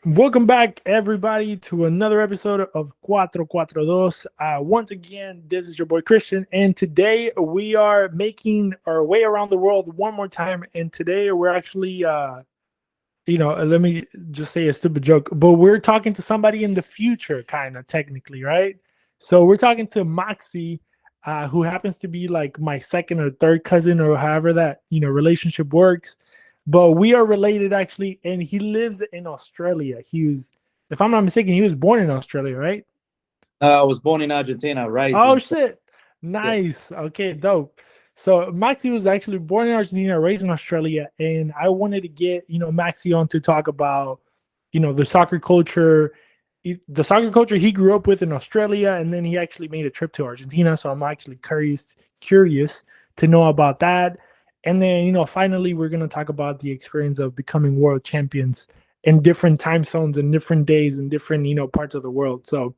Welcome back, everybody, to another episode of QuattroQuattroDos. Once again, this is your boy Cristian, and today we are making our way around the world one more time. And today we're actually, let me just say a stupid joke, but we're talking to somebody in the future, kind of technically, right? So we're talking to Maxi, who happens to be like my second or third cousin, or however that relationship works. But we are related actually, and he lives in Australia. If I'm not mistaken, he was born in Australia, right? I was born in Argentina, raised Oh in. shit. Yeah. Nice. Okay, dope. So Maxi was actually born in Argentina, raised in Australia, and I wanted to get, Maxi on to talk about, the soccer culture. The soccer culture he grew up with in Australia, and then he actually made a trip to Argentina. So I'm actually curious to know about that. And then, finally, we're going to talk about the experience of becoming world champions in different time zones and different days and different, parts of the world. So,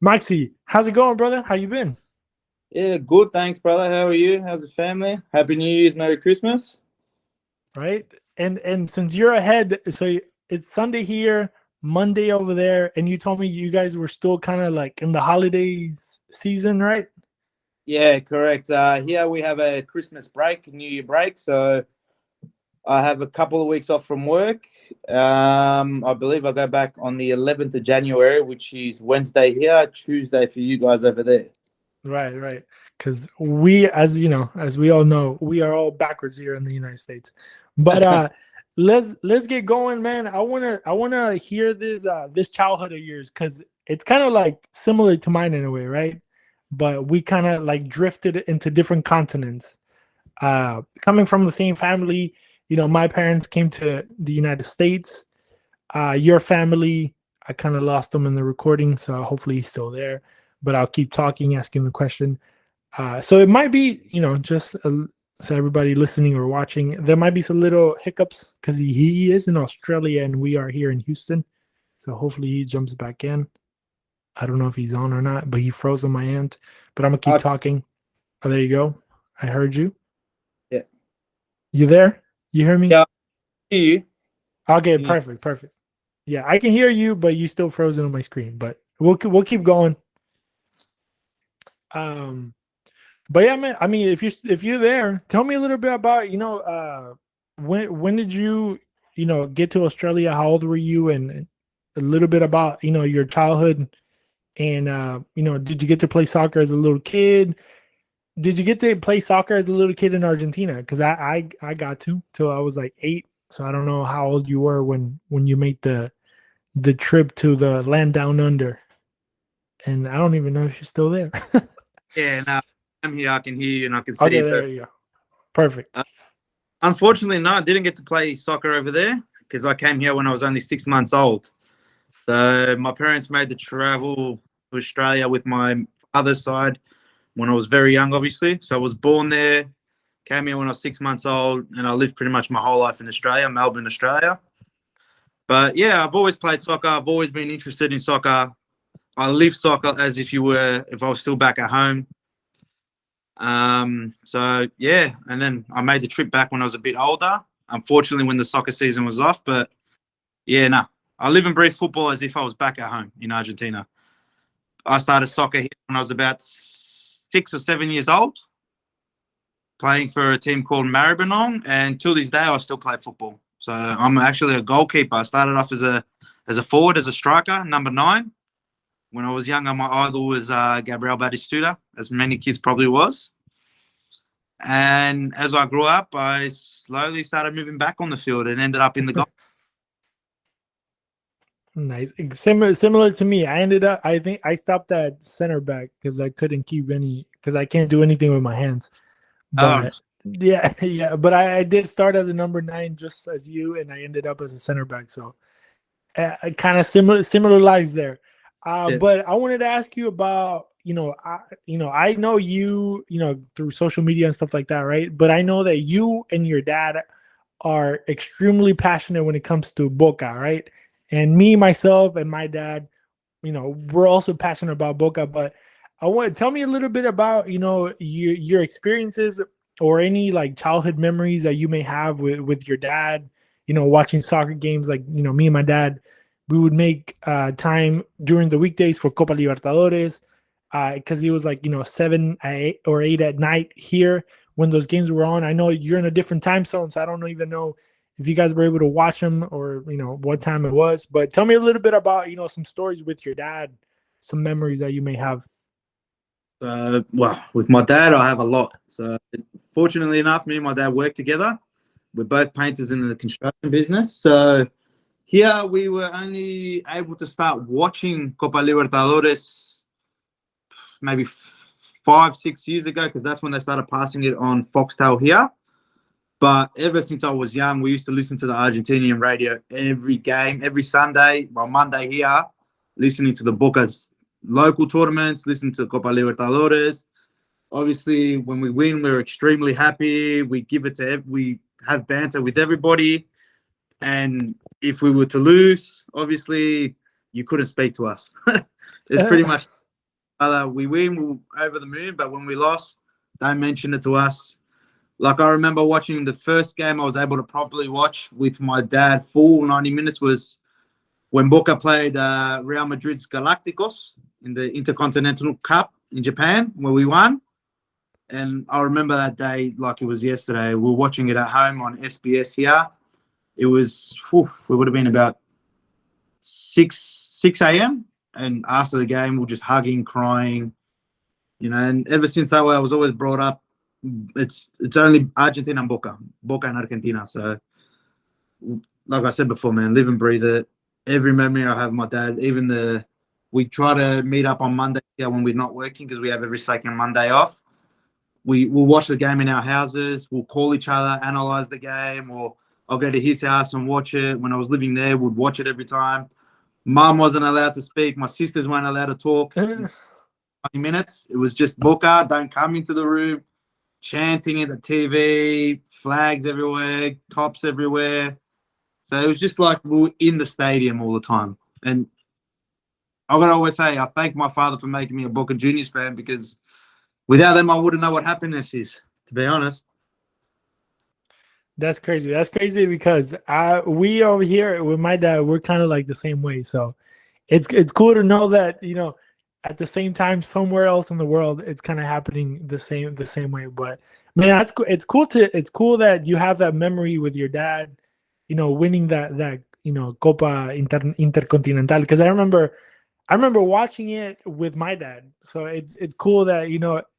Maxi, how's it going, brother? How you been? Yeah, good. Thanks, brother. How are you? How's the family? Happy New Year's, Merry Christmas. Right. And since you're ahead, so it's Sunday here, Monday over there, and you told me you guys were still kind of like in the holidays season, right? Yeah, correct. Here we have a Christmas break, New Year break. So I have a couple of weeks off from work. I believe I go back on the 11th of January, which is Wednesday here, Tuesday for you guys over there. Right. Because we, as we all know, we are all backwards here in the United States. But let's get going, man. I wanna hear this childhood of yours, because it's kind of like similar to mine in a way, right? But we kind of like drifted into different continents. Coming from the same family, my parents came to the United States. Your family, I kind of lost them in the recording, so hopefully he's still there. But I'll keep talking, asking the question. So it might be, just so everybody listening or watching, there might be some little hiccups because he is in Australia and we are here in Houston. So hopefully he jumps back in. I don't know if he's on or not, but he froze on my end. But I'm gonna keep Uh, talking. Oh, there you go. I heard you. yeah. You there? You hear me? Yeah, I hear you. Okay, Can you- perfect. Yeah, I can hear you, but you still frozen on my screen. But we'll keep going. Um, but yeah, man. I mean, if you're there, tell me a little bit about when did you get to Australia? How old were you? And a little bit about your childhood. And did you get to play soccer as a little kid? Did you get to play soccer as a little kid in Argentina? Because I got to till I was like 8. So I don't know how old you were when you made the trip to the land down under. And I don't even know if you're still there. Yeah, no, I'm here. I can hear you and I can see Okay, you. there you go. Perfect. Unfortunately, no, I didn't get to play soccer over there because I came here when I was only 6 months old. So my parents made the travel to Australia with my other side when I was very young, obviously. So I was born there, came here when I was 6 months old, and I lived pretty much my whole life in Australia, Melbourne, Australia. But yeah, I've always played soccer. I've always been interested in soccer. I live soccer as if I was still back at home. So yeah, and then I made the trip back when I was a bit older. Unfortunately, when the soccer season was off, but yeah, no, I live and breathe football as if I was back at home in Argentina. I started soccer here when I was about 6 or 7 years old, playing for a team called Maribyrnong, and till this day I still play football. So I'm actually a goalkeeper. I started off as a forward, as a striker, number 9. When I was younger, my idol was Gabriel Batistuta, as many kids probably was. And as I grew up, I slowly started moving back on the field and ended up in the goal. Nice. Similar to me. I think I stopped at center back because I couldn't keep any because I can't do anything with my hands. Oh, But yeah, yeah. But I did start as a number 9, just as you, and I ended up as a center back. So kind of similar lives there. yeah. But I wanted to ask you about I know you through social media and stuff like that, right? But I know that you and your dad are extremely passionate when it comes to Boca, right? And me, myself, and my dad, we're also passionate about Boca. But I want to tell me a little bit about your experiences or any like childhood memories that you may have with your dad. Watching soccer games, like me and my dad. we would make time during the weekdays for Copa Libertadores, because it was like 7 or 8 at night here when those games were on. I know you're in a different time zone, so I don't even know if you guys were able to watch them or what time it was. But tell me a little bit about some stories with your dad, some memories that you may have. Well, with my dad, I have a lot. So fortunately enough, me and my dad work together. We're both painters in the construction business. So here we were only able to start watching Copa Libertadores maybe 5-6 years ago, because that's when they started passing it on Foxtel here. But ever since I was young, we used to listen to the Argentinian radio every game, every Sunday, well, Monday here, listening to the Boca's local tournaments, listening to Copa Libertadores. Obviously, when we win, we're extremely happy. We give it to we have banter with everybody. And if we were to lose, obviously, you couldn't speak to us. It's pretty much we win, we're over the moon. But when we lost, don't mention it to us. Like, I remember watching the first game I was able to properly watch with my dad full 90 minutes was when Boca played Real Madrid's Galacticos in the Intercontinental Cup in Japan, where we won. And I remember that day like it was yesterday. We were watching it at home on SBS here. It was, it would have been about 6 a.m. And after the game, we were just hugging, crying. And ever since that way, I was always brought up, it's only Argentina and Boca and Argentina. So, like I said before, man, live and breathe it. Every memory I have of my dad, we try to meet up on Monday when we're not working, because we have every second Monday off. We'll watch the game in our houses. We'll call each other, analyze the game, or I'll go to his house and watch it. When I was living there, we'd watch it every time. Mom wasn't allowed to speak. My sisters weren't allowed to talk. 20 minutes. It was just Boca, don't come into the room. Chanting at the TV, flags everywhere, tops everywhere. So it was just like we were in the stadium all the time. And I gotta always say, I thank my father for making me a Boca Juniors fan, because without them, I wouldn't know what happiness is, to be honest. That's crazy. That's crazy, because we over here with my dad, we're kind of like the same way. So it's cool to know that at the same time, somewhere else in the world, it's kind of happening the same way. But man, that's cool. It's cool that you have that memory with your dad, winning that Copa Intercontinental. Because I remember watching it with my dad. So it's cool that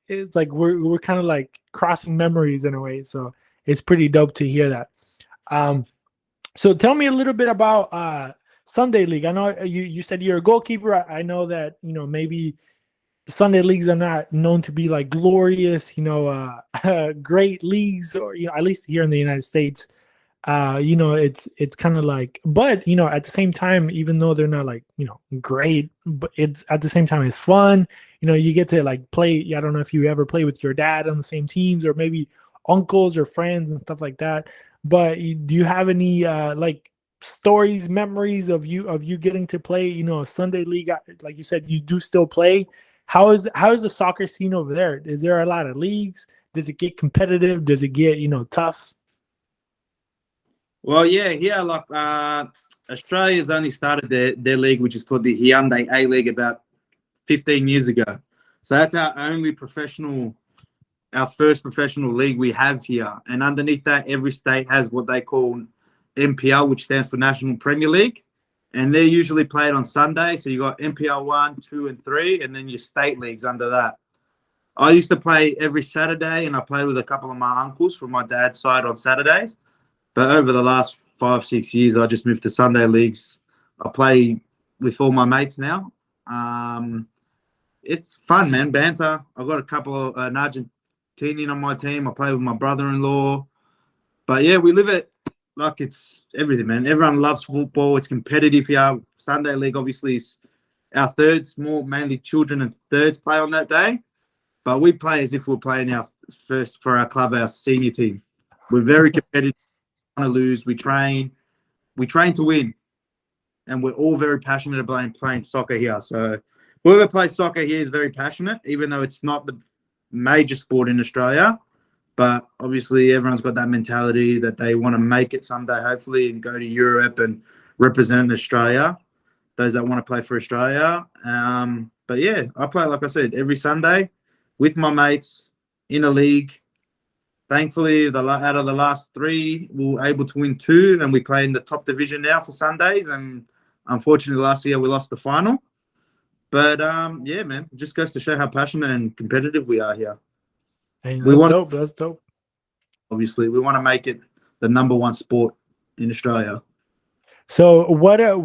it's like we're kind of like crossing memories in a way. So it's pretty dope to hear that. So tell me a little bit about Sunday League. I know you said you're a goalkeeper. I know that maybe Sunday leagues are not known to be like glorious, great leagues, or at least here in the United States. It's kind of like, but at the same time, even though they're not like great, but it's at the same time it's fun. You get to like play. I don't know if you ever play with your dad on the same teams, or maybe uncles or friends and stuff like that. But do you have any like stories, memories of you getting to play Sunday league? Like you said, you do still play. How is the soccer scene over there? Is there a lot of leagues? Does it get competitive? Does it get tough? Well, yeah, like Australia's only started their league, which is called the Hyundai A League, about 15 years ago. So that's our first professional league we have here. And underneath that, every state has what they call NPL, which stands for National Premier League. And they're usually played on Sunday. So you got NPL 1, 2, and 3, and then your state leagues under that. I used to play every Saturday, and I played with a couple of my uncles from my dad's side on Saturdays. But over the last 5-6 years, I just moved to Sunday leagues. I play with all my mates now. It's fun, man. Banter. I've got a couple of an Argentinian on my team. I play with my brother-in-law. But yeah, we live it like it's everything, man. Everyone loves football. It's competitive here. Sunday league, obviously, is our thirds, mainly children and thirds play on that day. But we play as if we're playing our first for our club, our senior team. We're very competitive. To lose, we train to win, and we're all very passionate about playing soccer here. So whoever plays soccer here is very passionate, even though it's not the major sport in Australia. But obviously everyone's got that mentality that they want to make it someday, hopefully, and go to Europe and represent Australia. those that want to play for Australia. But yeah, I play, like I said, every Sunday with my mates in a league. Thankfully, out of the last 3, we were able to win 2, and we play in the top division now for Sundays. And unfortunately, last year we lost the final. But yeah, man, it just goes to show how passionate and competitive we are here. Hey, that's dope. Obviously, we want to make it the #1 sport in Australia. So what are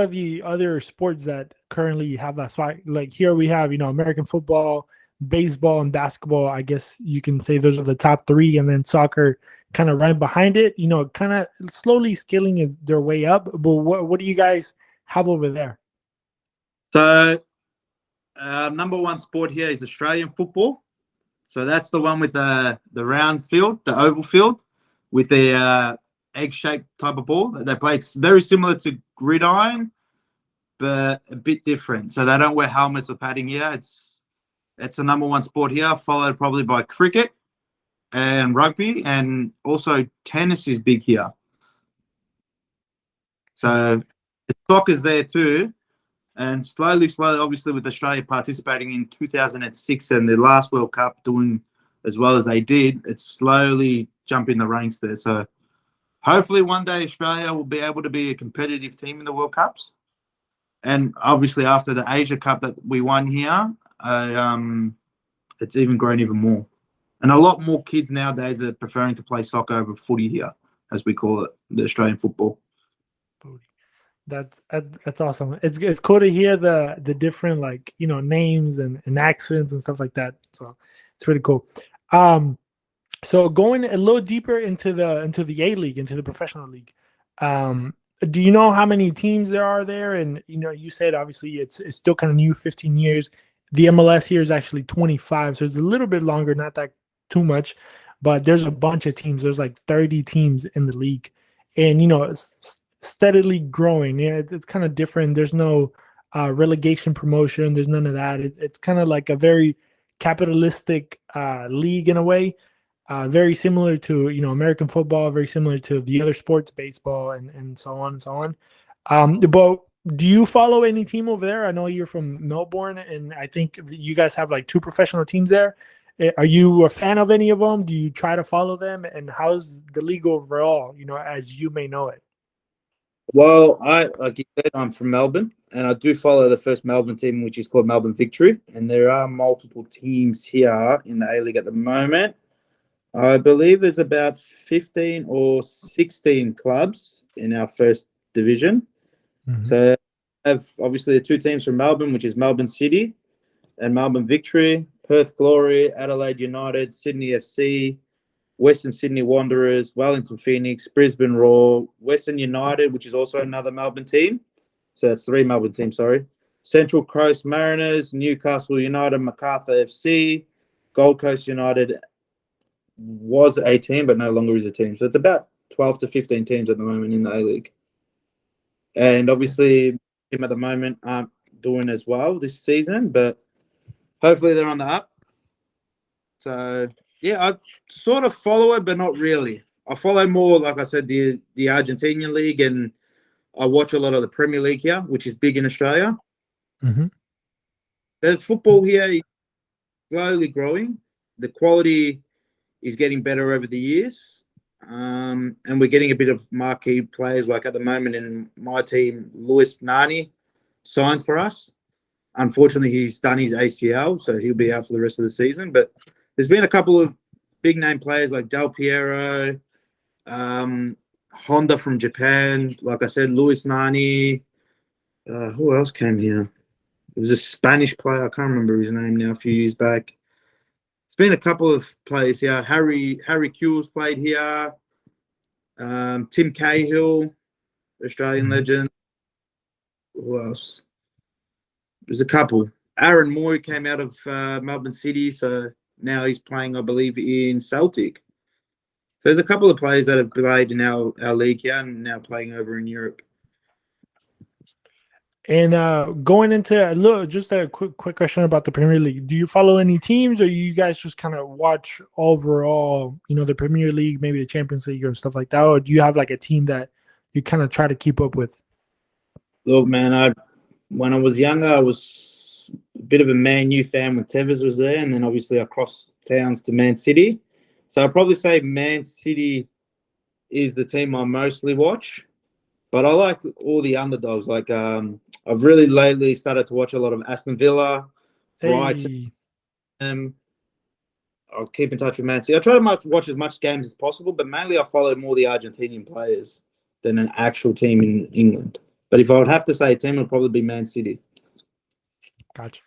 the other sports that currently have that spot? Like here we have, American football, baseball, and basketball. I guess you can say those are the top 3, and then soccer kind of right behind it. Kind of slowly scaling their way up. But what do you guys have over there? So #1 sport here is Australian football. So that's the one with the round field, the oval field, with the egg-shaped type of ball that they play. It's very similar to gridiron, but a bit different. So they don't wear helmets or padding here. It's the #1 sport here, followed probably by cricket and rugby, and also tennis is big here. So the soccer's there too. And slowly, obviously, with Australia participating in 2006 and the last World Cup doing as well as they did, it's slowly jumping the ranks there. So hopefully one day Australia will be able to be a competitive team in the World Cups. And obviously after the Asia Cup that we won here, it's even grown even more. And a lot more kids nowadays are preferring to play soccer over footy here, as we call it, the Australian football. That's awesome. It's cool to hear the different names and accents and stuff like that. So it's really cool. So going a little deeper into the A League, into the professional league. Do you know how many teams there are there? And you said obviously it's still kind of new, 15 years. The MLS here is actually 25, so it's a little bit longer, not that too much, but there's a bunch of teams. There's like 30 teams in the league, and it's steadily growing. Yeah, it's kind of different. There's no relegation promotion. There's none of that. It's kind of like a very capitalistic league in a way, very similar to American football, very similar to the other sports, baseball, and so on and so on. But do you follow any team over there? I know you're from Melbourne, and I think you guys have like 2 professional teams there. Are you a fan of any of them? Do you try to follow them? And how's the league overall, as you may know it? Well, like you said, I'm from Melbourne, and I do follow the first Melbourne team, which is called Melbourne Victory. And there are multiple teams here in the A-League at the moment. I believe there's about 15 or 16 clubs in our first division. Mm-hmm. So I have obviously the 2 teams from Melbourne, which is Melbourne City and Melbourne Victory, Perth Glory, Adelaide United, Sydney FC, Western Sydney Wanderers, Wellington Phoenix, Brisbane Roar, Western United, which is also another Melbourne team. So that's 3 Melbourne teams, sorry. Central Coast Mariners, Newcastle United, Macarthur FC, Gold Coast United was a team, but no longer is a team. So it's about 12 to 15 teams at the moment in the A-League. And obviously, team at the moment aren't doing as well this season, but hopefully they're on the up. So yeah, I sort of follow it, but not really. I follow more, like I said, the Argentinian league, and I watch a lot of the Premier League here, which is big in Australia. Mm-hmm. The football here is slowly growing. The quality is getting better over the years, and we're getting a bit of marquee players. Like at the moment in my team, Luis Nani signed for us. Unfortunately, he's done his ACL, so he'll be out for the rest of the season. But there's been a couple of big name players like Del Piero, Honda from Japan. Like I said, Luis Nani. Who else came here? It was a Spanish player. I can't remember his name now. A few years back. It's been a couple of players here. Harry Kewell's played here. Tim Cahill, Australian legend. Who else? There's a couple. Aaron Moy came out of Melbourne City, so now he's playing, I believe, in Celtic. So there's a couple of players that have played in our league here and now playing over in Europe. And going into just a quick question about the Premier League. Do you follow any teams, or you guys just kind of watch overall, the Premier League, maybe the Champions League or stuff like that? Or do you have like a team that you kind of try to keep up with? Look, man, when I was younger, I was a bit of a Man U fan when Tevez was there, and then obviously I crossed towns to Man City. So I'd probably say Man City is the team I mostly watch. But I like all the underdogs. Like I've really lately started to watch a lot of Aston Villa, Brighton. Hey, I'll keep in touch with Man City. I try to watch as much games as possible, but mainly I follow more the Argentinian players than an actual team in England. But if I would have to say a team, it would probably be Man City. gotcha.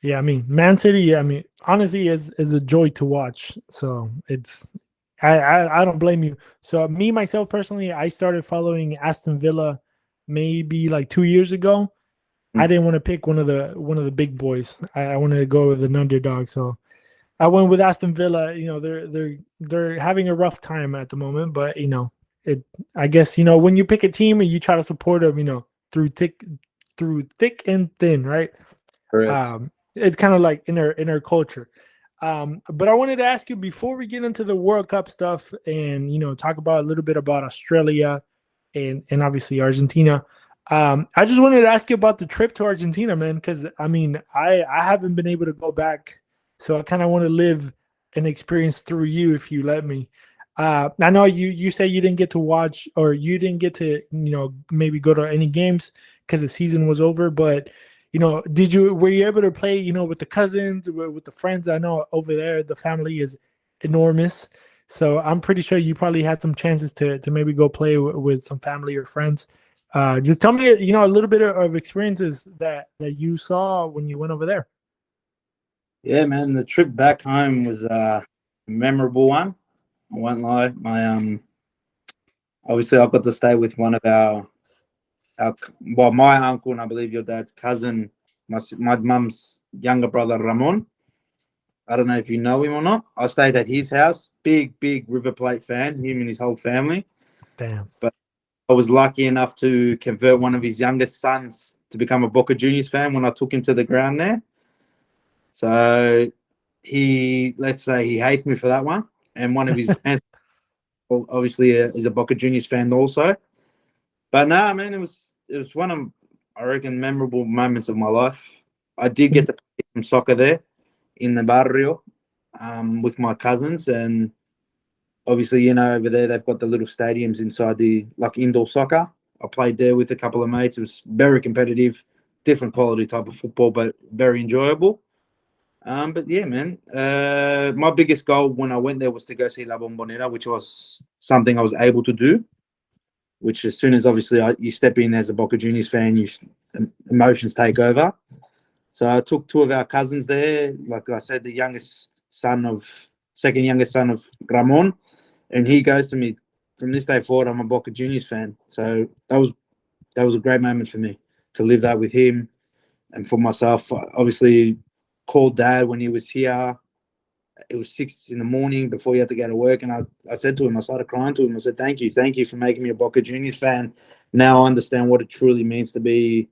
Yeah, I mean, Man City. Yeah, I mean, honestly, is a joy to watch. So it's, I don't blame you. So me myself personally, I started following Aston Villa maybe like 2 years ago. I didn't want to pick one of the big boys. I wanted to go with an underdog. So I went with Aston Villa. You know, they're having a rough time at the moment, but you know, it. I guess you know when you pick a team and you try to support them, you know, through thick and thin, right? Correct. It's kind of like in our culture. But I wanted to ask you before we get into the World Cup stuff and you know talk about a little bit about Australia and obviously Argentina. I just wanted to ask you about the trip to Argentina, man, because I mean I haven't been able to go back, so I kind of want to live an experience through you if you let me. I know you say you didn't get to watch or you didn't get to you know maybe go to any games because the season was over, but you know, were you able to play, you know, with the cousins, with the friends? I know over there the family is enormous, so I'm pretty sure you probably had some chances to maybe go play with some family or friends. Just tell me, you know, a little bit of experiences that you saw when you went over there. Yeah, man. The trip back home was a memorable one. I won't lie. Obviously I got to stay with one of my uncle and I believe your dad's cousin, my mum's younger brother Ramon. I don't know if you know him or not. I stayed at his house. Big River Plate fan, him and his whole family. Damn. But I was lucky enough to convert one of his youngest sons to become a Boca Juniors fan when I took him to the ground there. So let's say he hates me for that one. And one of his grandsons obviously is a Boca Juniors fan also. But nah, man, it was one of, I reckon, memorable moments of my life. I did get to play some soccer there in the barrio with my cousins, and obviously, you know, over there they've got the little stadiums inside the like indoor soccer. I played there with a couple of mates. It was very competitive, different quality type of football, but very enjoyable. But yeah, man, my biggest goal when I went there was to go see La Bombonera, which was something I was able to do. Which as soon as obviously you step in as a Boca Juniors fan, emotions take over. So I took two of our cousins there. Like I said, the second youngest son of Ramon, and he goes to me from this day forward. I'm a Boca Juniors fan. So that was a great moment for me to live that with him, and for myself. Obviously, called Dad when he was here. It was 6 a.m. before he had to go to work. And I said to him, I started crying to him. I said, thank you for making me a Boca Juniors fan. Now I understand what it truly means to be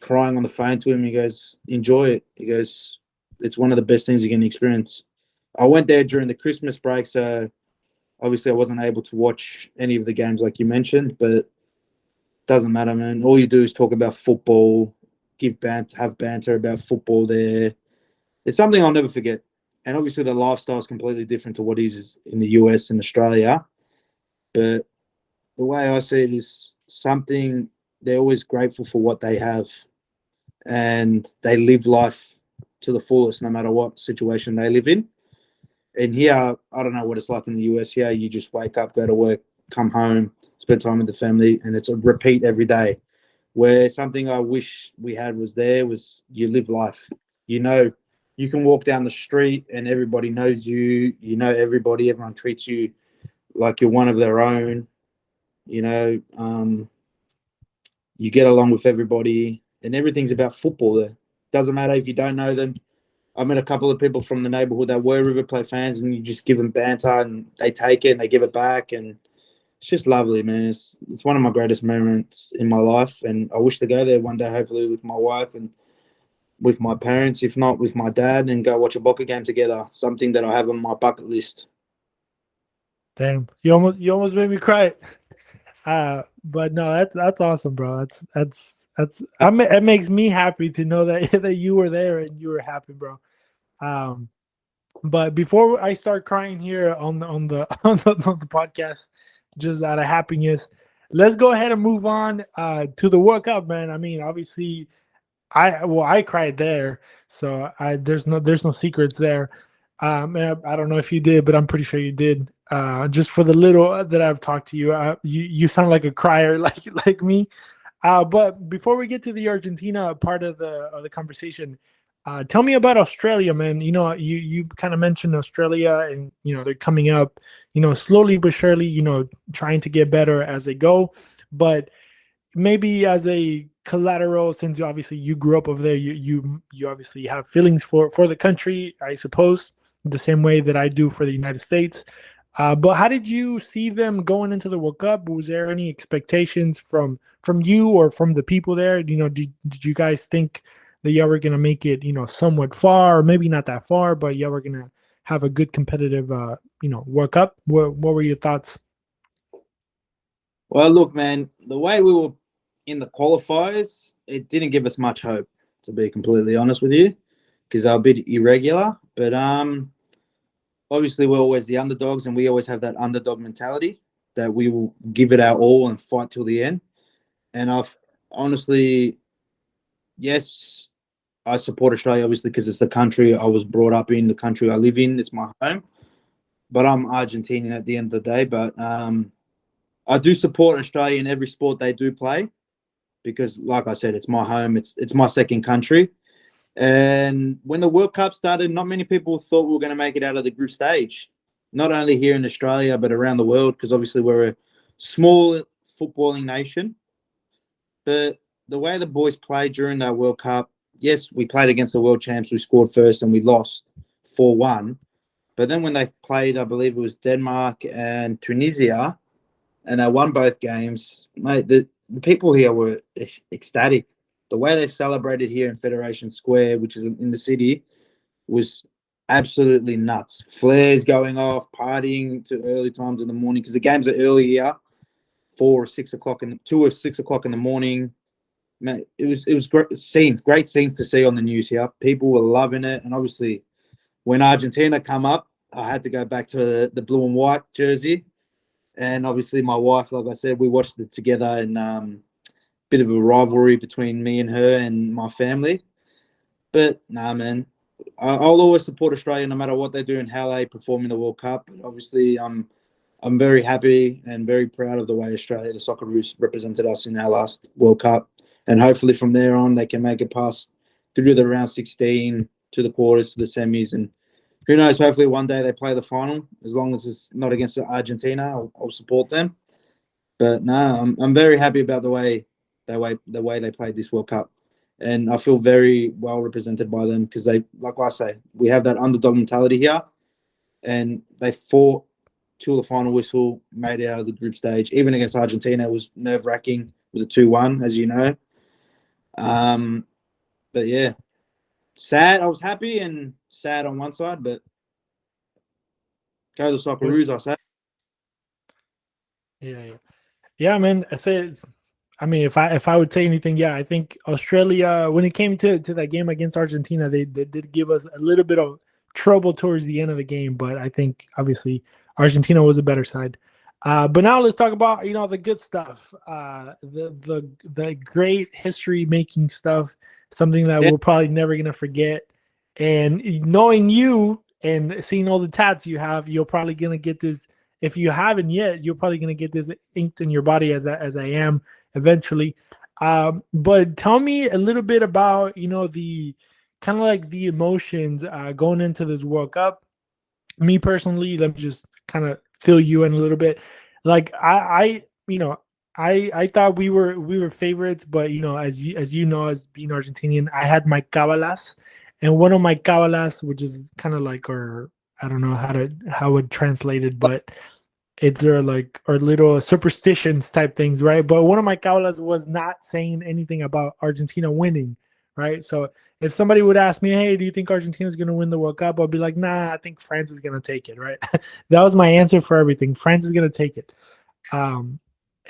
crying on the phone to him. He goes, enjoy it. He goes, it's one of the best things you can experience. I went there during the Christmas break, so obviously I wasn't able to watch any of the games like you mentioned, but it doesn't matter, man. All you do is talk about football, have banter about football there. It's something I'll never forget. And obviously the lifestyle is completely different to what is in the US and Australia. But the way I see it is something they're always grateful for what they have, and they live life to the fullest no matter what situation they live in. And here, I don't know what it's like in the US. Here, you just wake up, go to work, come home, spend time with the family, and it's a repeat every day. Where something I wish we had was you live life. You know, you can walk down the street and everybody knows you. You know everybody. Everyone treats you like you're one of their own. You know, you get along with everybody, and everything's about football there. Doesn't matter if you don't know them. I met a couple of people from the neighborhood that were River Plate fans, and you just give them banter, and they take it and they give it back, and it's just lovely, man. It's one of my greatest moments in my life, and I wish to go there one day, hopefully with my wife and with my parents, if not with my dad, and go watch a Boca game together. Something that I have on my bucket list. Damn, you almost made me cry. But no, that's awesome, bro. That's It makes me happy to know that that you were there and you were happy, bro. But before I start crying here on the podcast, just out of happiness, let's go ahead and move on to the World Cup, man. I mean, obviously, I cried there, so there's no secrets there. And I don't know if you did, but I'm pretty sure you did. Just for the little that I've talked to you, you sound like a crier, like me. But before we get to the Argentina part of the conversation, tell me about Australia, man. You know, you kind of mentioned Australia, and they're coming up, slowly but surely, trying to get better as they go. But maybe as a collateral, since obviously you grew up over there, you obviously have feelings for the country, I suppose, the same way that I do for the United States. But how did you see them going into the World Cup? Was there any expectations from you or from the people there? Did you guys think that y'all were gonna make it, somewhat far, or maybe not that far, but y'all were gonna have a good competitive, World Cup? What were your thoughts? Well, look, man, the way we were in the qualifiers, it didn't give us much hope, to be completely honest with you, because they're a bit irregular. But obviously, we're always the underdogs, and we always have that underdog mentality that we will give it our all and fight till the end. And I've honestly, yes, I support Australia, obviously, because it's the country I was brought up in, the country I live in. It's my home. But I'm Argentinian at the end of the day. But I do support Australia in every sport they do play, because, like I said, it's my home. It's my second country. And when the World Cup started, not many people thought we were going to make it out of the group stage, not only here in Australia, but around the world, because obviously we're a small footballing nation. But the way the boys played during that World Cup, yes, we played against the world champs. We scored first and we lost 4-1. But then when they played, I believe it was Denmark and Tunisia, and they won both games, mate, the people here were ecstatic. The way they celebrated here in Federation Square, which is in the city, was absolutely nuts. Flares going off, partying to early times in the morning, because the games are early here, 2 or 6 o'clock in the morning. Man, it was great scenes to see on the news here. People were loving it, and obviously, when Argentina come up, I had to go back to the blue and white jersey, and obviously my wife, like I said, we watched it together, and bit of a rivalry between me and her and my family. But nah, man, I'll always support Australia no matter what they do and how they perform in the World Cup. But obviously, I'm very happy and very proud of the way Australia, the Socceroos, represented us in our last World Cup. And hopefully from there on, they can make it past through the round 16 to the quarters, to the semis. And who knows, hopefully one day they play the final. As long as it's not against Argentina, I'll support them. But no, I'm very happy about the way they played this World Cup. And I feel very well represented by them, because they, like I say, we have that underdog mentality here, and they fought till the final whistle, made it out of the group stage. Even against Argentina, it was nerve-wracking with a 2-1, as you know. But yeah, sad. I was happy and sad on one side, but go the Socceroos, I say. Yeah, man. I mean, if I would say anything, yeah, I think Australia, when it came to that game against Argentina, they did give us a little bit of trouble towards the end of the game, but I think obviously Argentina was a better side. But now let's talk about the good stuff, the great history making stuff, something that we're probably never gonna forget. And knowing you and seeing all the tats you have, you're probably gonna get this. If you haven't yet, you're probably gonna get this inked in your body as I am eventually. But tell me a little bit about the kind of like the emotions going into this World Cup. Me personally, let me just kind of fill you in a little bit. Like I thought we were favorites, but as you know, as being Argentinian, I had my cabalas, and one of my cabalas, which is kind of like, or I don't know how it translated, but it's our little superstitions type things, right? But one of my cabalas was not saying anything about Argentina winning, right? So if somebody would ask me, hey, do you think Argentina is going to win the World Cup? I'll be like, nah, I think France is going to take it, right? That was my answer for everything. France is going to take it.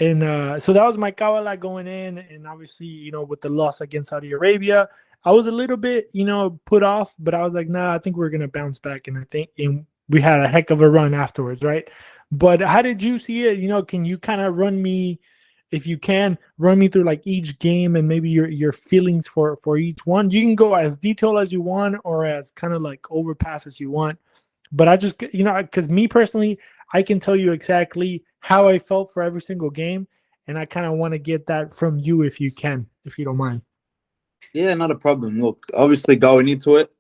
And so that was my Kawala going in. And obviously, with the loss against Saudi Arabia, I was a little bit, put off, but I was like, nah, I think we're going to bounce back. And we had a heck of a run afterwards, right? But how did you see it? Can you kind of run me, if you can, run me through like each game and maybe your feelings for each one? You can go as detailed as you want or as kind of like overpass as you want. But I just, because me personally, I can tell you exactly how I felt for every single game. And I kind of want to get that from you if you can, if you don't mind. Yeah, not a problem. Look, obviously going into it,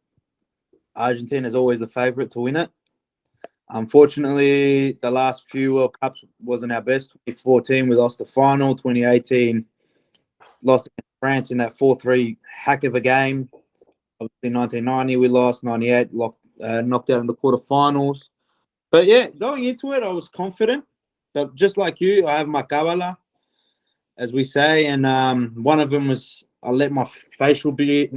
Argentina is always a favourite to win it. Unfortunately, the last few World Cups wasn't our best. 2014, we lost the final. 2018, lost against France in that 4-3 hack of a game. Obviously, 1990, we lost. 98, knocked out in the quarterfinals. But yeah, going into it, I was confident. But just like you, I have my Kabbalah, as we say. And one of them was I let my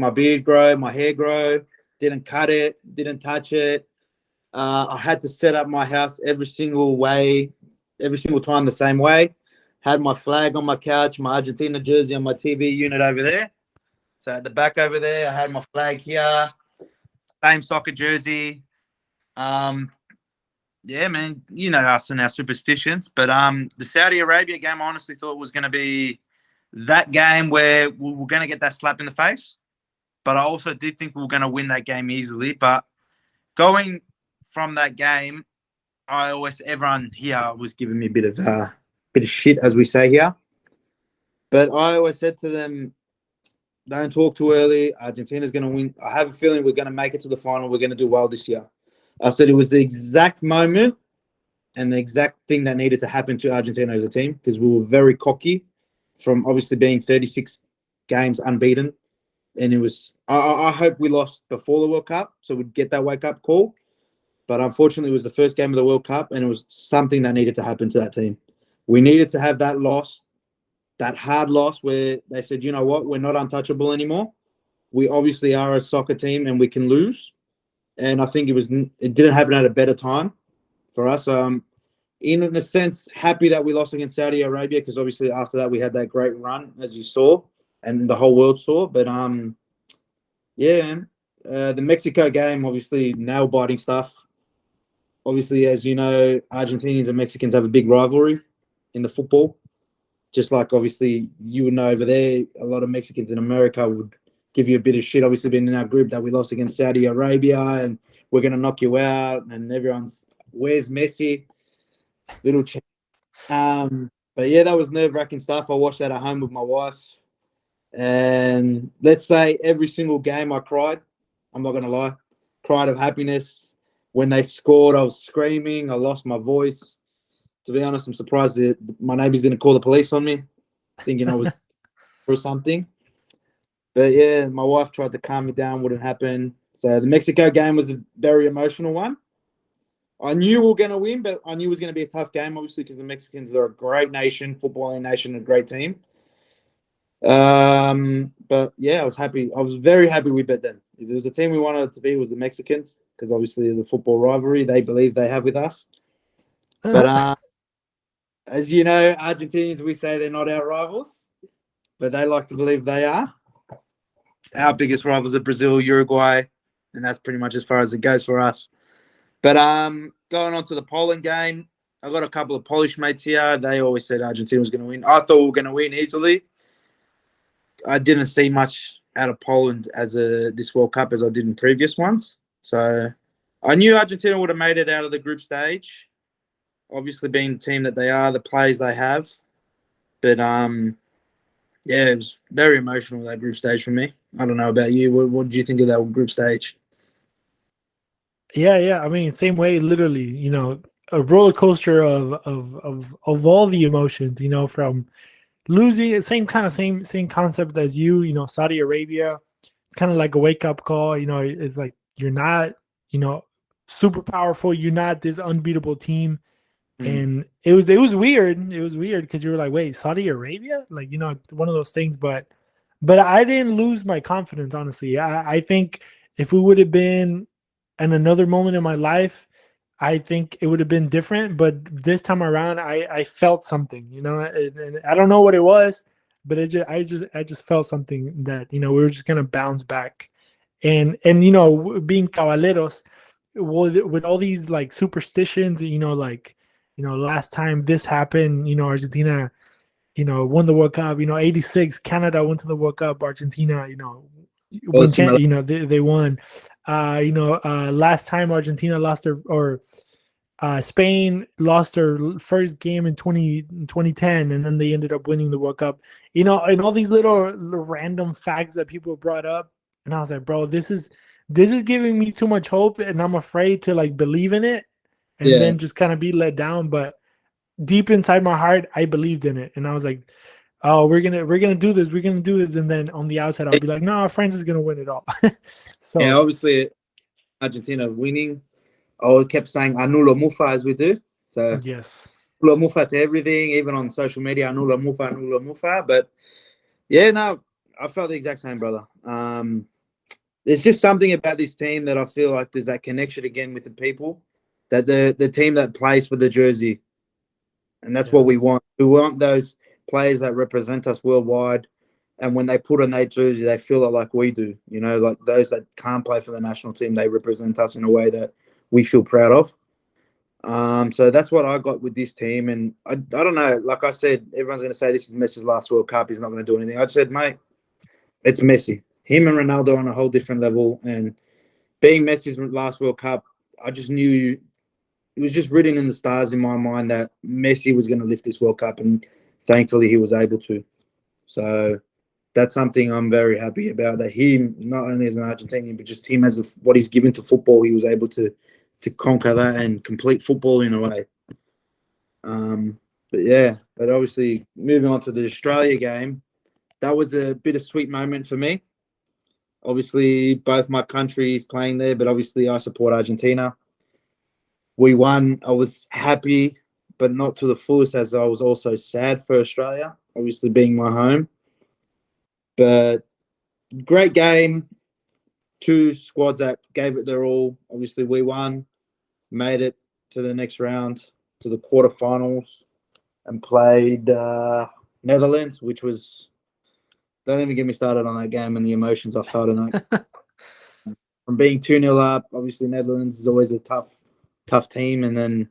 beard grow, my hair grow. Didn't cut it, didn't touch it. I had to set up my house every single time the same way. Had my flag on my couch, my Argentina jersey on my TV unit over there. So at the back over there, I had my flag here, same soccer jersey. Yeah, man, you know us and our superstitions. But the Saudi Arabia game, I honestly thought was going to be that game where we were going to get that slap in the face. But I also did think we were going to win that game easily. But going from that game, everyone here was giving me a bit of shit, as we say here. But I always said to them, don't talk too early. Argentina's going to win. I have a feeling we're going to make it to the final. We're going to do well this year. I said it was the exact moment and the exact thing that needed to happen to Argentina as a team, because we were very cocky from obviously being 36 games unbeaten. And it was, I hope we lost before the World Cup so we'd get that wake-up call. But unfortunately, it was the first game of the World Cup, and it was something that needed to happen to that team. We needed to have that loss, that hard loss where they said, you know what, we're not untouchable anymore. We obviously are a soccer team and we can lose. And I think it didn't happen at a better time for us. In a sense, happy that we lost against Saudi Arabia, because obviously after that we had that great run, as you saw, and the whole world saw. But the Mexico game, obviously nail-biting stuff. Obviously, as you know, Argentinians and Mexicans have a big rivalry in the football. Just like obviously you would know over there, a lot of Mexicans in America would give you a bit of shit. Obviously, been in our group that we lost against Saudi Arabia and we're going to knock you out. And everyone's, where's Messi? Little ch- But yeah, that was nerve-wracking stuff. I watched that at home with my wife. And let's say every single game I cried. I'm not going to lie. Cried of happiness. When they scored, I was screaming. I lost my voice. To be honest, I'm surprised that my neighbors didn't call the police on me, thinking I was or something. But yeah, my wife tried to calm me down, wouldn't happen. So the Mexico game was a very emotional one. I knew we were going to win, but I knew it was going to be a tough game, obviously, because the Mexicans are a great nation, footballing nation, a great team. But yeah, I was happy. I was very happy we bet them. If there was a team we wanted it to be, it was the Mexicans, because obviously the football rivalry they believe they have with us. But as you know, Argentinians, we say they're not our rivals, but they like to believe they are. Our biggest rivals are Brazil, Uruguay, and that's pretty much as far as it goes for us. But going on to the Poland game, I got a couple of Polish mates here. They always said Argentina was going to win. I thought we were going to win easily. I didn't see much out of Poland as this World Cup as I did in previous ones. So I knew Argentina would have made it out of the group stage, obviously being the team that they are, the players they have. But yeah, it was very emotional, that group stage for me. I don't know about you. What did you think of that group stage? Yeah. I mean, same way, literally, a roller coaster of all the emotions, from losing, same concept as Saudi Arabia. It's kind of like a wake up call. It's like you're not, super powerful. You're not this unbeatable team. And it was weird. It was weird because you were like, wait, Saudi Arabia? Like, one of those things. But I didn't lose my confidence, honestly. I think if we would have been in another moment in my life, I think it would have been different. But this time around, I felt something, and I don't know what it was, but I just felt something that we were just gonna bounce back, and being caballeros, with all these like superstitions, like last time this happened, Argentina won the World Cup. 86, Canada went to the World Cup. Argentina, Well, similar. they won. Last time Argentina lost their, or Spain lost their first game in 2010, and then they ended up winning the World Cup. And all these little random facts that people brought up, and I was like, bro, this is giving me too much hope, and I'm afraid to like believe in it, and Yeah. then just kind of be let down. But deep inside my heart, I believed in it, and I was like, "Oh, we're gonna do this. We're gonna do this." And then on the outside, I'll be like, "No, France is gonna win it all." Yeah, So obviously Argentina winning. I kept saying "Anula Mufa" as we do. So yes, Anula Mufa to everything, even on social media. Anula Mufa, Anula Mufa. But yeah, no, I felt the exact same, brother. There's just something about this team that I feel like there's that connection again with the people, that the team that plays for the jersey, and that's yeah, what we want. We want those players that represent us worldwide, and when they put on their jersey, they feel it like we do. Like those that can't play for the national team, they represent us in a way that we feel proud of. So that's what I got with this team, and I don't know. Like I said, everyone's going to say this is Messi's last World Cup. He's not going to do anything. I said, mate, it's Messi. Him and Ronaldo are on a whole different level, and being Messi's last World Cup, I just knew it was just written in the stars in my mind that Messi was going to lift this World Cup, and thankfully he was able to. So that's something I'm very happy about. That he, not only as an Argentinian, but just him as what he's given to football, he was able to conquer that and complete football in a way. But yeah, but obviously moving on to the Australia game, that was a bittersweet moment for me. Obviously, both my countries playing there, but obviously I support Argentina. We won. I was happy, but not to the fullest, as I was also sad for Australia, obviously being my home. But great game. Two squads that gave it their all. Obviously, we won, made it to the next round, to the quarterfinals, and played Netherlands, which was, don't even get me started on that game and the emotions I felt in it. From being 2-0 up, obviously Netherlands is always a tough team, and then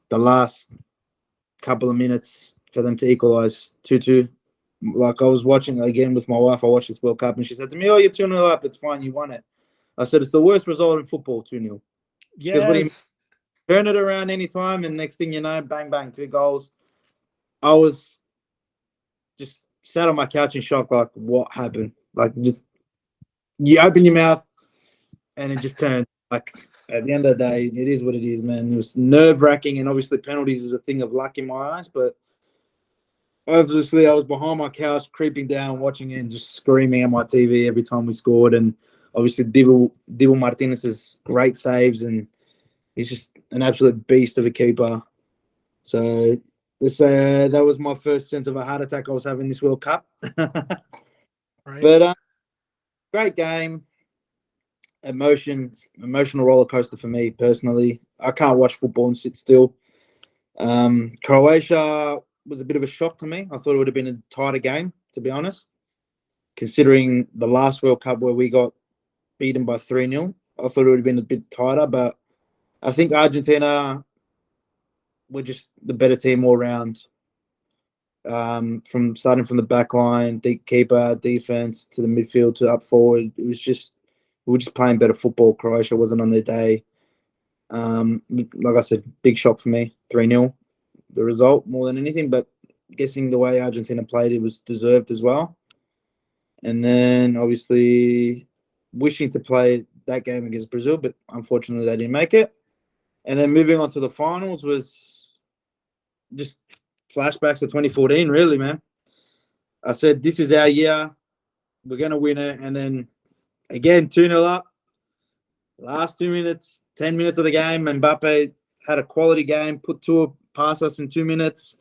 the last couple of minutes for them to equalise 2-2. Like I was watching again with my wife, I watched this World Cup, and she said to me, "Oh, you're 2-0 up, it's fine, you won it." I said, "It's the worst result in football, 2-0. She goes, "What do you mean? yes, Turn it around anytime, and next thing you know, bang, bang, 2 goals." I was just sat on my couch in shock, like, what happened? Like, just you open your mouth, and it just turned. Like, at the end of the day, it is what it is, man. It was nerve-wracking, and obviously penalties is a thing of luck in my eyes, but obviously I was behind my couch, creeping down, watching it, and just screaming at my TV every time we scored. And obviously Dibu Martinez's great saves, and he's just an absolute beast of a keeper. So that was my first sense of a heart attack I was having this World Cup. right, But great game. Emotional roller coaster for me personally. I can't watch football and sit still. Croatia was a bit of a shock to me. I thought it would have been a tighter game, to be honest, considering the last World Cup where we got beaten by 3-0. I thought it would have been a bit tighter, but I think Argentina were just the better team all round. From starting from the back line, deep keeper, defense, to the midfield, to up forward, we were just playing better football. Croatia wasn't on their day. Like I said, big shock for me, 3-0, the result more than anything. But guessing the way Argentina played, it was deserved as well. And then obviously wishing to play that game against Brazil, but unfortunately they didn't make it. And then moving on to the finals was just flashbacks to 2014, really, man. I said, this is our year. We're going to win it. And then again, 2-0 up. Last 2 minutes, 10 minutes of the game, Mbappe had a quality game, put two past us in 2 minutes.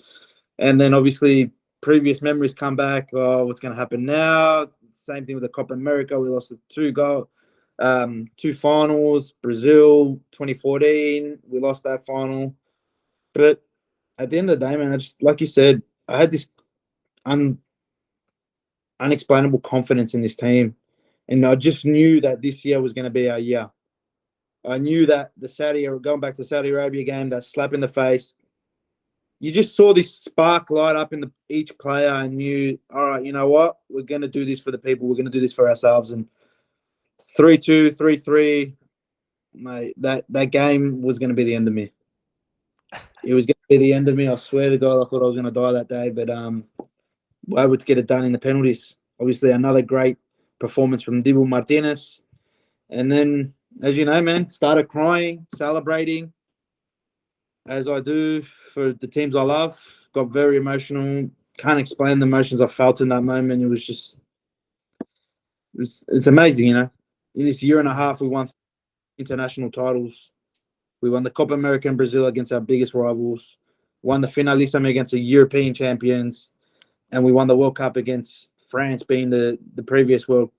And then obviously previous memories come back. Oh, what's going to happen now? Same thing with the Copa America. We lost a Two finals, Brazil 2014. We lost that final. But at the end of the day, man, I just, like you said, I had this unexplainable confidence in this team. And I just knew that this year was going to be our year. I knew that going back to the Saudi Arabia game, that slap in the face, you just saw this spark light up in each player and knew, all right, you know what? We're going to do this for the people. We're going to do this for ourselves. And 3-2, 3-3, mate, that game was going to be the end of me. It was going to be the end of me. I swear to God, I thought I was going to die that day. But we're able to get it done in the penalties. Obviously, another great performance from Dibu Martinez. And then, as you know, man, started crying, celebrating, as I do for the teams I love. Got very emotional. Can't explain the emotions I felt in that moment. It was just, it's amazing, you know. In this year and a half, we won international titles. We won the Copa America in Brazil against our biggest rivals. Won the Finalista against the European champions. And we won the World Cup against France, being the previous world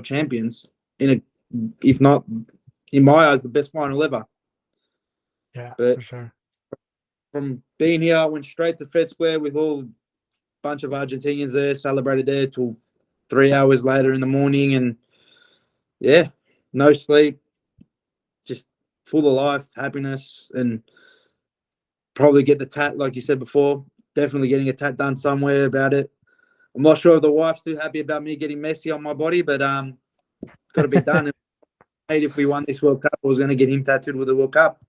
champions. If not, in my eyes, the best final ever. Yeah, but for sure. From being here, I went straight to Fed Square with a bunch of Argentinians there, celebrated there till 3 hours later in the morning. And yeah, no sleep, just full of life, happiness, and probably get the tat, like you said before, definitely getting a tat done somewhere about it. I'm not sure if the wife's too happy about me getting Messi on my body, but it's got to be done. If we won this World Cup, I was going to get him tattooed with the World Cup.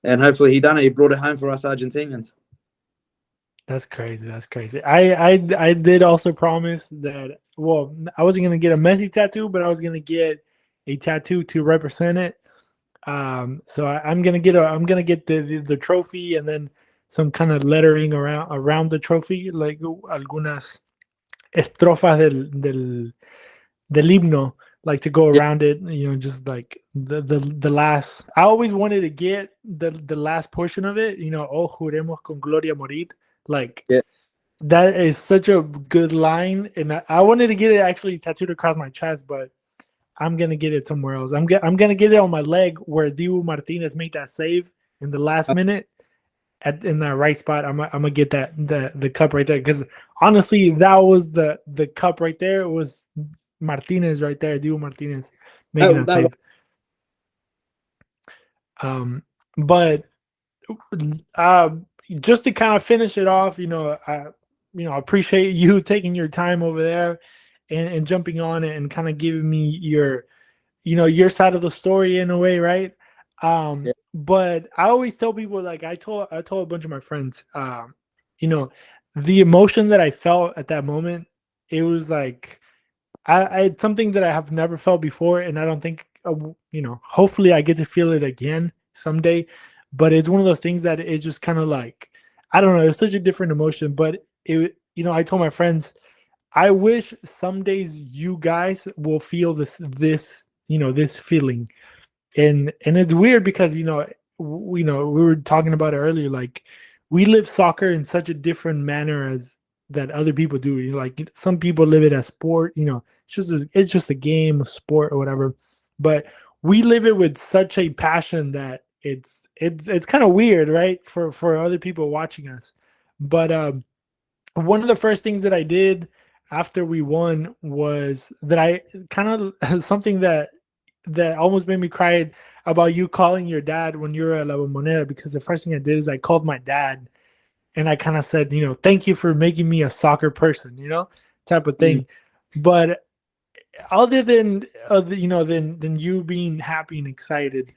And hopefully he done it. He brought it home for us Argentinians. That's crazy. That's crazy. I did also promise that, well, I wasn't going to get a Messi tattoo, but I was going to get a tattoo to represent it. So I'm going to get the trophy and then some kind of lettering around the trophy, like algunas estrofas del himno, like to go around it, you know, just like the last. I always wanted to get the last portion of it, you know, oh, juremos con gloria morir. Like, yeah. That is such a good line, and I wanted to get it actually tattooed across my chest, but I'm gonna get it somewhere else. I'm gonna get it on my leg where Dibu Martinez made that save in the last minute, in that right spot. I'm gonna get the cup right there, because honestly, that was the cup right there. It was Martinez right there, Dibu Martinez making that save. But just to kind of finish it off, I appreciate you taking your time over there and jumping on it and kind of giving me your side of the story in a way, right? Yeah. But I always tell people, like I told a bunch of my friends, the emotion that I felt at that moment, it was like I had something that I have never felt before, and I don't think hopefully I get to feel it again someday. But it's one of those things that it's just kind of like, I don't know, it's such a different emotion. But I told my friends, I wish some days you guys will feel this feeling. And it's weird because we were talking about it earlier, like we live soccer in such a different manner as that other people do. Like some people live it as sport, it's just a game, a sport or whatever. But we live it with such a passion that it's kind of weird, right, for other people watching us. But one of the first things that I did after we won was that I kind of something that almost made me cry about you calling your dad when you were at La Bombonera, because the first thing I did is I called my dad and I kind of said, thank you for making me a soccer person, type of thing. But other than than you being happy and excited,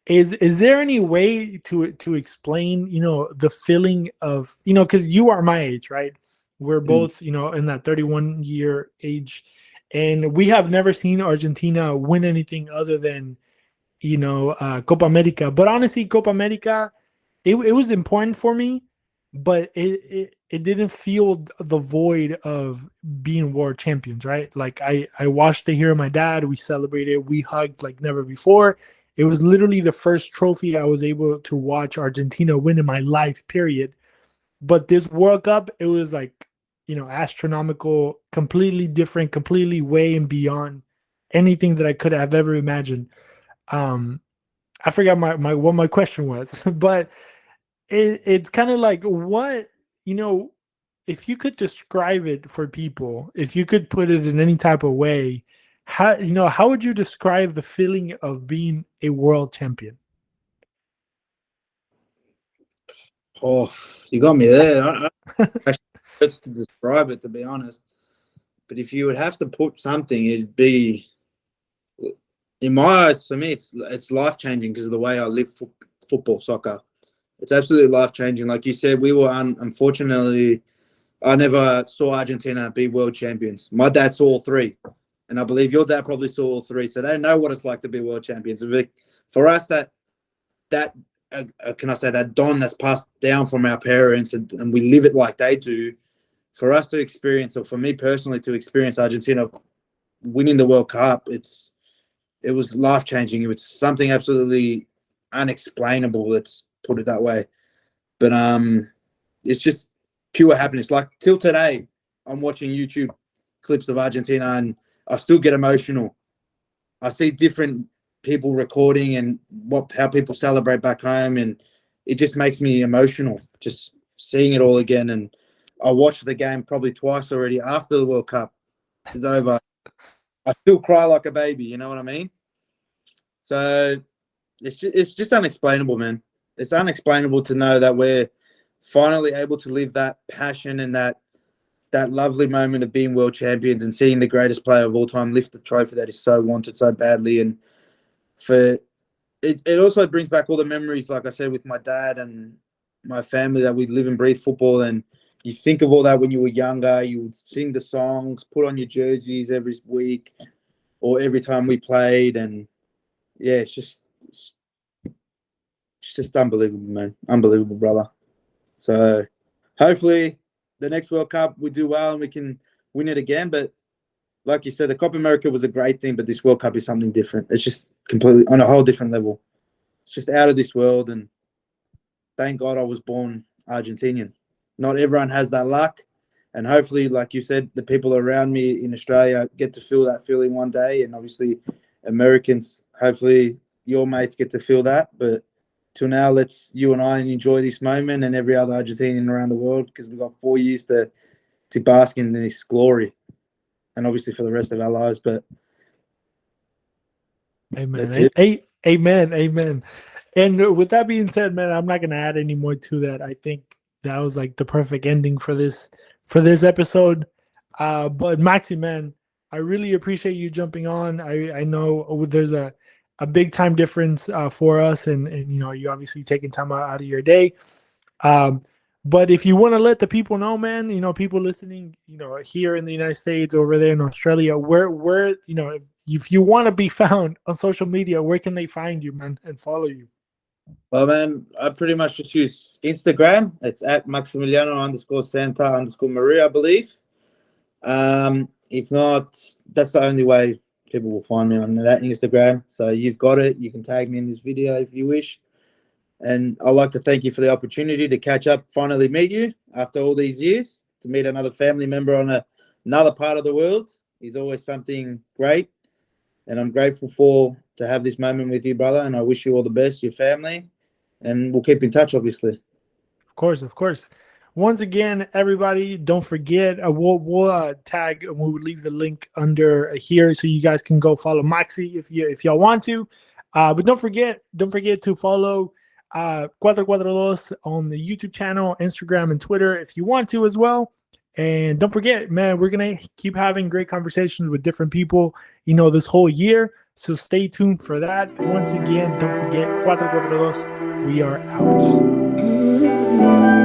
is there any way to explain the feeling of because you are my age, right? We're both in that 31-year age, and we have never seen Argentina win anything other than Copa America. But honestly, Copa America, it was important for me, but it didn't feel the void of being world champions, right? Like I watched it here with my dad. We celebrated, we hugged like never before. It was literally the first trophy I was able to watch Argentina win in my life, period. But this World Cup, it was like, astronomical, completely different, completely way and beyond anything that I could have ever imagined. I forgot what my question was, but it's kind of like what, if you could describe it for people, if you could put it in any type of way, how would you describe the feeling of being a world champion? Oh, you got me there. I actually words to describe it, to be honest. But if you would have to put something, it'd be, in my eyes, for me, it's life changing because of the way I live football, soccer. It's absolutely life changing. Like you said, we were unfortunately, I never saw Argentina be world champions. My dad saw all three, and I believe your dad probably saw all three. So they know what it's like to be world champions. For us, that can I say, that don that's passed down from our parents, and we live it like they do. For us to experience, or for me personally to experience Argentina winning the World Cup, it was life changing. It was something absolutely unexplainable. Let's put it that way. But it's just pure happiness. Like till today, I'm watching YouTube clips of Argentina, and I still get emotional. I see different people recording and how people celebrate back home, and it just makes me emotional just seeing it all again. And I watched the game probably twice already after the World Cup is over. I still cry like a baby, you know what I mean? So it's just unexplainable, man. It's unexplainable to know that we're finally able to live that passion and that lovely moment of being world champions and seeing the greatest player of all time lift the trophy that is so wanted so badly. And for it also brings back all the memories, like I said, with my dad and my family, that we live and breathe football. And you think of all that when you were younger. You would sing the songs, put on your jerseys every week or every time we played. And yeah, it's just unbelievable, man. Unbelievable, brother. So hopefully the next World Cup we do well and we can win it again. But like you said, the Copa America was a great thing, but this World Cup is something different. It's just completely on a whole different level. It's just out of this world. And thank God I was born Argentinian. Not everyone has that luck. And hopefully, like you said, the people around me in Australia get to feel that feeling one day. And obviously Americans, hopefully your mates get to feel that. But till now, let's you and I enjoy this moment and every other Argentinian around the world, because we've got 4 years to bask in this glory. And obviously for the rest of our lives. But amen. Amen. And with that being said, man, I'm not gonna add any more to that. I think that was like the perfect ending for this episode. But Maxi, man, I really appreciate you jumping on. I know there's a big time difference for us, and you obviously taking time out of your day. But if you want to let the people know, man, people listening, here in the United States, over there in Australia, where if you want to be found on social media, where can they find you, man, and follow you? Well, man, I pretty much just use Instagram. It's at Maximiliano_Santa_Maria, I believe. If not, that's the only way people will find me, on that Instagram. So you've got it. You can tag me in this video if you wish. And I'd like to thank you for the opportunity to catch up, finally meet you after all these years, to meet another family member on another part of the world is always something great. And I'm grateful to have this moment with you, brother. And I wish you all the best, your family. And we'll keep in touch, obviously. Of course. Once again, everybody, don't forget, we'll tag, and we'll leave the link under here so you guys can go follow Maxi if y'all want to. But don't forget to follow QuattroQuattroDos on the YouTube channel, Instagram, and Twitter if you want to as well. And don't forget, man, we're going to keep having great conversations with different people, this whole year. So stay tuned for that. And once again, don't forget, QuattroQuattroDos, we are out.